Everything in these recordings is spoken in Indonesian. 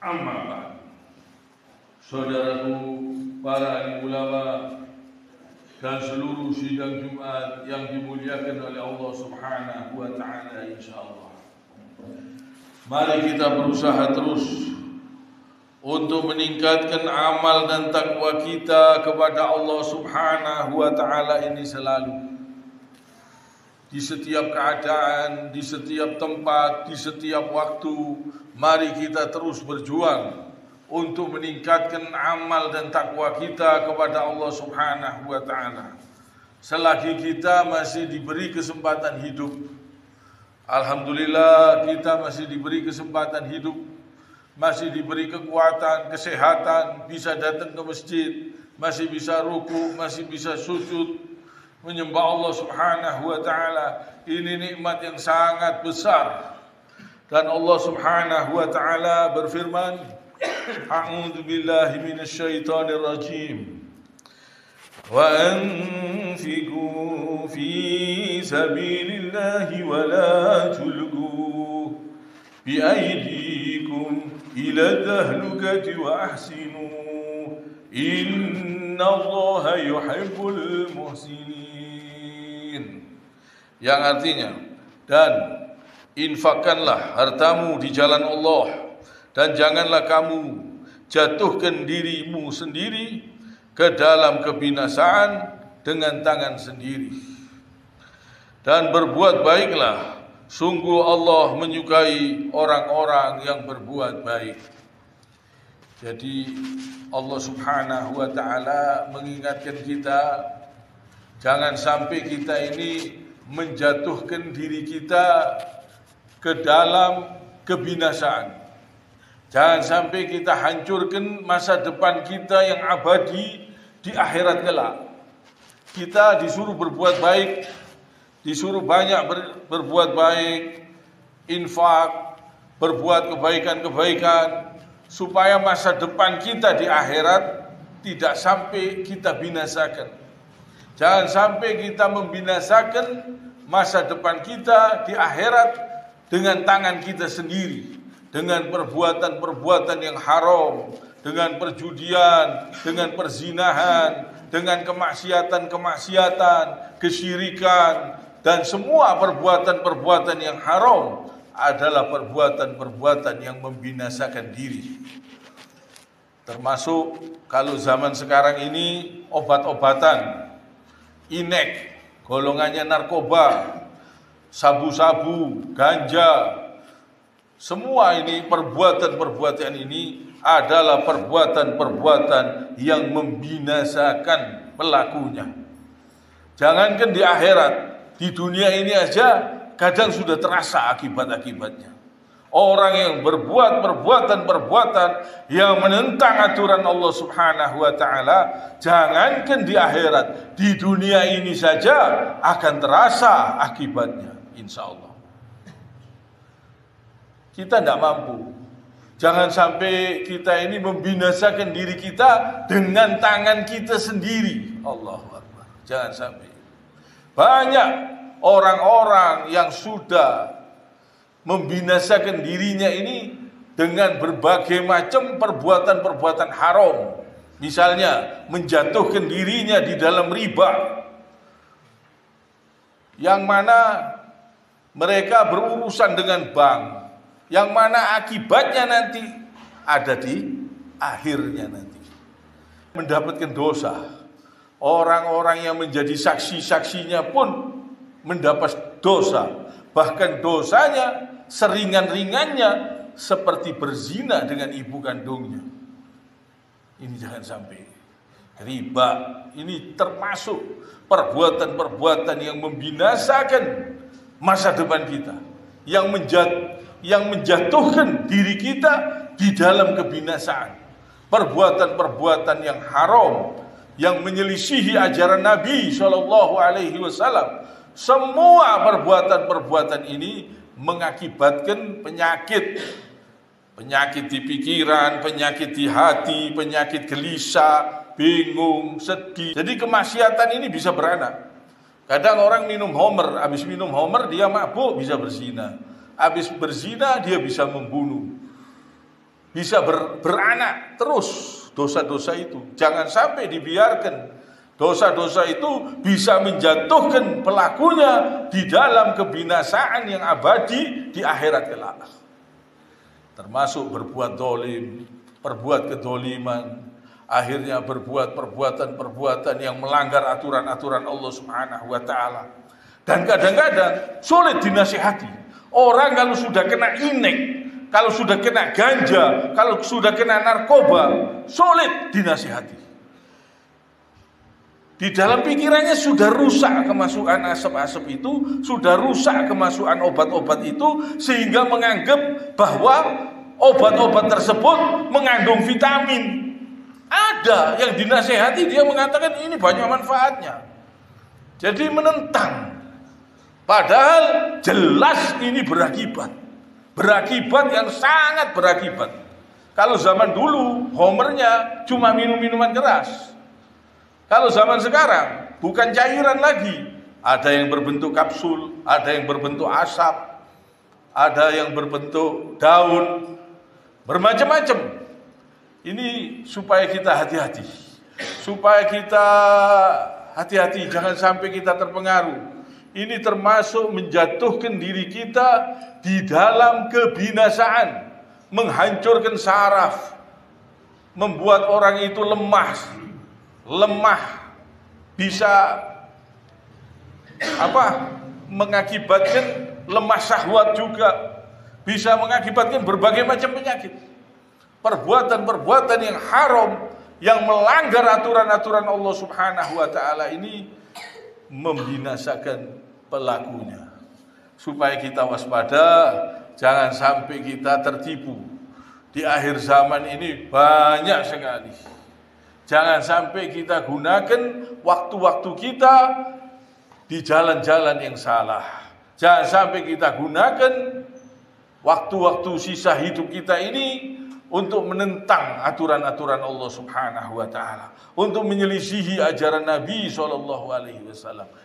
Amma ba'd. Saudaraku, para ulama dan seluruh sidang Jumat yang dimuliakan oleh Allah Subhanahu wa taala, insyaallah. Mari kita berusaha terus untuk meningkatkan amal dan takwa kita kepada Allah Subhanahu wa taala ini selalu. Di setiap keadaan, di setiap tempat, di setiap waktu, mari kita terus berjuang untuk meningkatkan amal dan takwa kita kepada Allah Subhanahu wa taala. Selagi kita masih diberi kesempatan hidup, alhamdulillah kita masih diberi kesempatan hidup, masih diberi kekuatan, kesehatan, bisa datang ke masjid, masih bisa ruku, masih bisa sujud, menyembah Allah Subhanahu wa taala. Ini nikmat yang sangat besar. Dan Allah Subhanahu wa taala berfirman, A'udzu billahi minasyaitonir rajim. Wa anfiqu fi sabilillahi wa la tulqu bi aydikum ila tahlukati wa ahsinu. Innallaha yuhibbul muhsinin. Yang artinya, dan infakkanlah hartamu di jalan Allah, dan janganlah kamu jatuhkan dirimu sendiri ke dalam kebinasaan dengan tangan sendiri. Dan berbuat baiklah, sungguh Allah menyukai orang-orang yang berbuat baik. Jadi Allah Subhanahu wa taala mengingatkan kita, jangan sampai kita ini menjatuhkan diri kita ke dalam kebinasaan. Jangan sampai kita hancurkan masa depan kita yang abadi di akhirat kelak. Kita disuruh berbuat baik, disuruh banyak berbuat baik, infak, berbuat kebaikan-kebaikan, supaya masa depan kita di akhirat tidak sampai kita binasakan. Jangan sampai kita membinasakan masa depan kita di akhirat dengan tangan kita sendiri, dengan perbuatan-perbuatan yang haram, dengan perjudian, dengan perzinahan, dengan kemaksiatan-kemaksiatan, kesyirikan, dan semua perbuatan-perbuatan yang haram adalah perbuatan-perbuatan yang membinasakan diri. Termasuk kalau zaman sekarang ini obat-obatan, inek, golongannya narkoba, sabu-sabu, ganja, semua ini perbuatan-perbuatan ini adalah perbuatan-perbuatan yang membinasakan pelakunya. Jangankan di akhirat, di dunia ini aja kadang sudah terasa akibat-akibatnya. Orang yang berbuat perbuatan-perbuatan yang menentang aturan Allah Subhanahu wa taala, jangankan di akhirat, di dunia ini saja akan terasa akibatnya, insyaallah. Kita tidak mampu. Jangan sampai kita ini membinasakan diri kita dengan tangan kita sendiri. Allahu Akbar. Jangan sampai. Banyak orang-orang yang sudah membinasakan dirinya ini dengan berbagai macam perbuatan-perbuatan haram. Misalnya menjatuhkan dirinya di dalam riba, yang mana mereka berurusan dengan bank, yang mana akibatnya nanti ada di akhirnya nanti mendapatkan dosa. Orang-orang yang menjadi saksi-saksinya pun mendapat dosa. Bahkan dosanya seringan-ringannya seperti berzina dengan ibu kandungnya. Ini jangan sampai. Riba ini termasuk perbuatan-perbuatan yang membinasakan masa depan kita, yang menjatuhkan diri kita di dalam kebinasaan. Perbuatan-perbuatan yang haram, yang menyelisihi ajaran Nabi SAW. Semua perbuatan-perbuatan ini mengakibatkan penyakit di pikiran, penyakit di hati, penyakit gelisah, bingung, sedih. Jadi kemaksiatan ini bisa beranak. Kadang orang minum homer, habis minum homer dia mabuk bisa berzina. Habis berzina dia bisa membunuh. bisa beranak terus dosa-dosa itu. Jangan sampai dibiarkan dosa-dosa itu bisa menjatuhkan pelakunya di dalam kebinasaan yang abadi di akhirat kelak. Termasuk berbuat dolim, berbuat kedoliman, akhirnya berbuat perbuatan-perbuatan yang melanggar aturan-aturan Allah Subhanahu wa Ta'ala. Dan kadang-kadang sulit dinasihati. Orang kalau sudah kena inek, kalau sudah kena ganja, kalau sudah kena narkoba, sulit dinasihati. Di dalam pikirannya sudah rusak kemasukan asap-asap itu, sudah rusak kemasukan obat-obat itu, sehingga menganggap bahwa obat-obat tersebut mengandung vitamin. Ada yang dinasehati, dia mengatakan ini banyak manfaatnya. Jadi menentang. Padahal jelas ini berakibat. Berakibat yang sangat berakibat. Kalau zaman dulu, homernya cuma minum-minuman keras. Kalau zaman sekarang, bukan cairan lagi. Ada yang berbentuk kapsul, ada yang berbentuk asap, ada yang berbentuk daun, bermacam-macam. Ini supaya kita hati-hati. Supaya kita hati-hati, jangan sampai kita terpengaruh. Ini termasuk menjatuhkan diri kita di dalam kebinasaan, menghancurkan saraf, membuat orang itu lemah, bisa mengakibatkan lemah syahwat juga, bisa mengakibatkan berbagai macam penyakit. Perbuatan-perbuatan yang haram, yang melanggar aturan-aturan Allah Subhanahu wa Ta'ala ini membinasakan pelakunya. Supaya kita waspada, jangan sampai kita tertipu. Di akhir zaman ini banyak sekali. Jangan sampai kita gunakan waktu-waktu kita di jalan-jalan yang salah. Jangan sampai kita gunakan waktu-waktu sisa hidup kita ini untuk menentang aturan-aturan Allah Subhanahu wa Ta'ala, untuk menyelisihi ajaran Nabi SAW.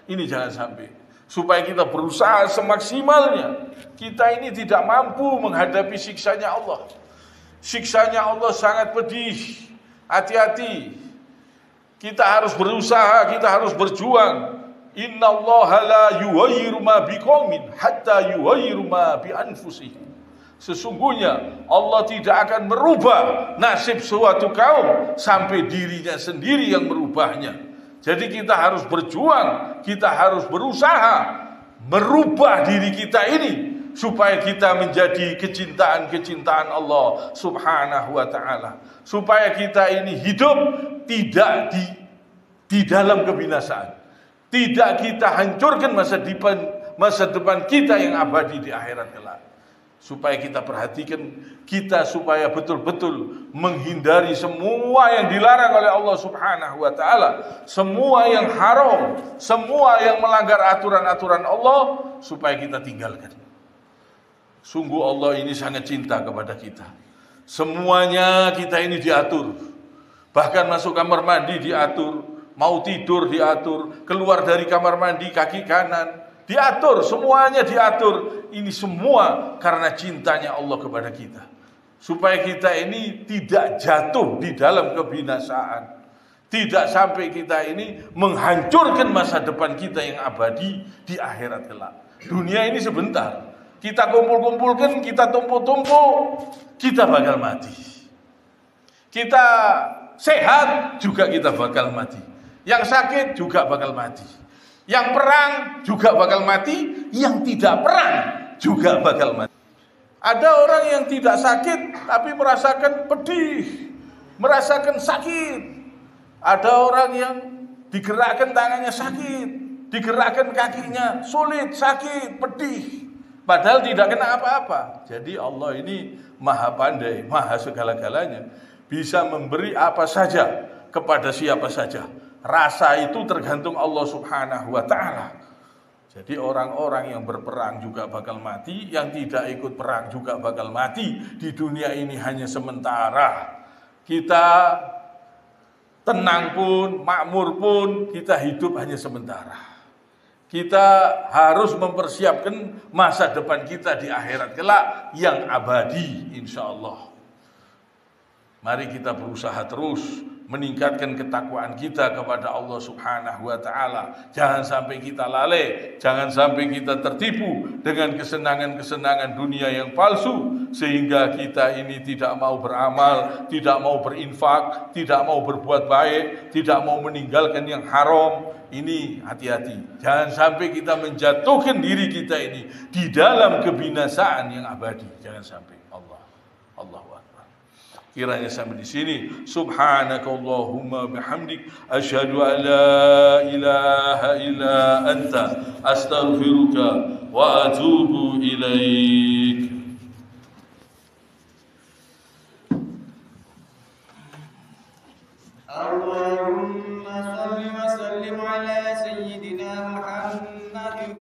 Ini jangan sampai. Supaya kita berusaha semaksimalnya. Kita ini tidak mampu menghadapi siksanya Allah. Siksanya Allah sangat pedih. Hati-hati. Kita harus berusaha, kita harus berjuang. Innallaha la yughayyiru ma biqaumin hatta yughayyiru ma bi anfusihim. Sesungguhnya Allah tidak akan merubah nasib suatu kaum sampai dirinya sendiri yang merubahnya. Jadi kita harus berjuang, kita harus berusaha merubah diri kita ini supaya kita menjadi kecintaan Allah Subhanahu wa Ta'ala. Supaya kita ini hidup tidak di dalam kebinasaan. Tidak kita hancurkan masa depan kita yang abadi di akhirat kelak. Supaya kita perhatikan, kita supaya betul-betul menghindari semua yang dilarang oleh Allah Subhanahu wa Ta'ala, semua yang haram, semua yang melanggar aturan-aturan Allah, supaya kita tinggalkan. Sungguh Allah ini sangat cinta kepada kita. Semuanya kita ini diatur. Bahkan masuk kamar mandi diatur, mau tidur diatur, keluar dari kamar mandi kaki kanan diatur, semuanya diatur. Ini semua karena cintanya Allah kepada kita, supaya kita ini tidak jatuh di dalam kebinasaan, tidak sampai kita ini menghancurkan masa depan kita yang abadi di akhirat kelak. Dunia ini sebentar, kita kumpul-kumpulkan, kita tumpuk-tumpuk, kita bakal mati. Kita sehat juga kita bakal mati, yang sakit juga bakal mati, yang perang juga bakal mati, yang tidak perang juga bakal mati. Ada orang yang tidak sakit tapi merasakan pedih, merasakan sakit. Ada orang yang digerakkan tangannya sakit, digerakkan kakinya sulit, sakit, pedih, padahal tidak kena apa-apa. Jadi Allah ini maha pandai, maha segala-galanya, bisa memberi apa saja kepada siapa saja. Rasa itu tergantung Allah Subhanahu wa Ta'ala. Jadi orang-orang yang berperang juga bakal mati, yang tidak ikut perang juga bakal mati. Di dunia ini hanya sementara. Kita tenang pun, makmur pun, kita hidup hanya sementara. Kita harus mempersiapkan masa depan kita di akhirat kelak yang abadi, insya Allah. Mari kita berusaha terus meningkatkan ketakwaan kita kepada Allah Subhanahu wa taala. Jangan sampai kita lalai, jangan sampai kita tertipu dengan kesenangan-kesenangan dunia yang palsu sehingga kita ini tidak mau beramal, tidak mau berinfak, tidak mau berbuat baik, tidak mau meninggalkan yang haram. Ini hati-hati. Jangan sampai kita menjatuhkan diri kita ini di dalam kebinasaan yang abadi. Jangan sampai. Allahu Akbar. Kiranya sampai di sini. Subhanakallahumma bihamdik asyhadu an la ilaha illa anta astaghfiruka wa atubu ilaik.